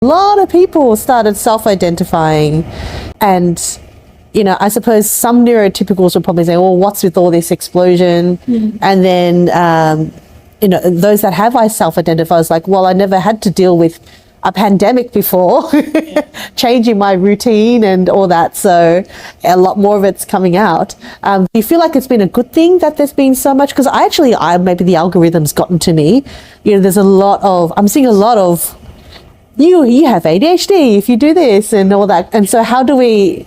A lot of people started self-identifying, and I suppose some neurotypicals will probably say, well, what's with all this explosion? And then those that have self-identify is like, well, I never had to deal with a pandemic before, changing my routine and all that. So a lot more of it's coming out. Do you feel like it's been a good thing that there's been so much? Because maybe the algorithm's gotten to me. There's I'm seeing a lot of, you have ADHD if you do this and all that. And so how do we,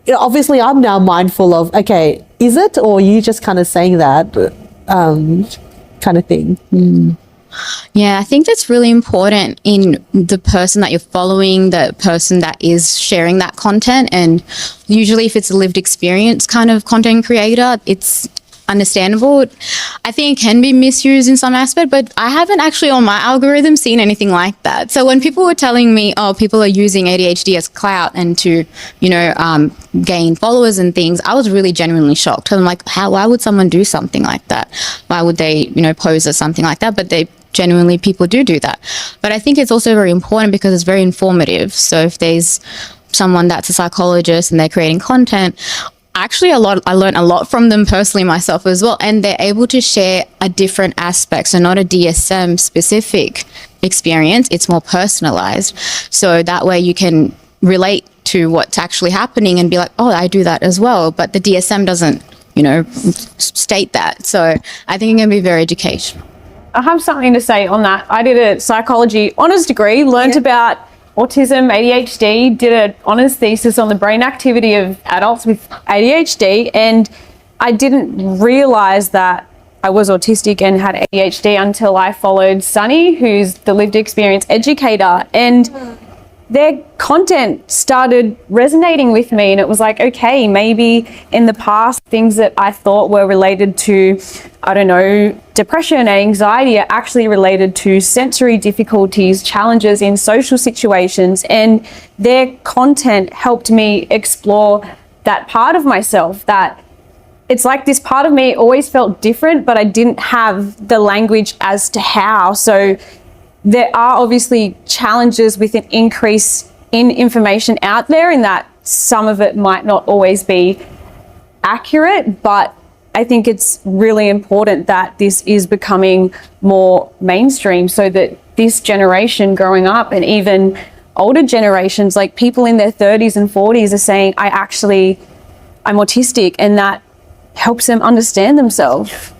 obviously I'm now mindful of, okay, is it, or are you just kind of saying that kind of thing? Yeah, I think that's really important in the person that you're following, the person that is sharing that content. And usually if it's a lived experience kind of content creator, it's understandable. I think it can be misused in some aspect, but I haven't actually on my algorithm seen anything like that. So when people were telling me, oh, people are using ADHD as clout and to, gain followers and things, I was really genuinely shocked. I'm like, why would someone do something like that? Why would they, pose as something like that? But genuinely people do that. But I think it's also very important because it's very informative. So if there's someone that's a psychologist and they're creating content, actually I learned a lot from them personally myself as well, and they're able to share a different aspect, so not a DSM specific experience, it's more personalized, so that way you can relate to what's actually happening and be like, oh, I do that as well, but the DSM doesn't state that. So I think it can be very educational. I have something to say on that. I did a psychology honours degree, learned about autism, ADHD, did an honours thesis on the brain activity of adults with ADHD, and I didn't realise that I was autistic and had ADHD until I followed Sunny, who's the lived experience educator, and their content started resonating with me, and it was like, okay, maybe in the past things that I thought were related to, I don't know, depression and anxiety are actually related to sensory difficulties, challenges in social situations, and their content helped me explore that part of myself, that it's like this part of me always felt different, but I didn't have the language as to how. So there are obviously challenges with an increase in information out there, in that some of it might not always be accurate, but I think it's really important that this is becoming more mainstream so that this generation growing up, and even older generations, like people in their 30s and 40s, are saying, I'm autistic, and that helps them understand themselves.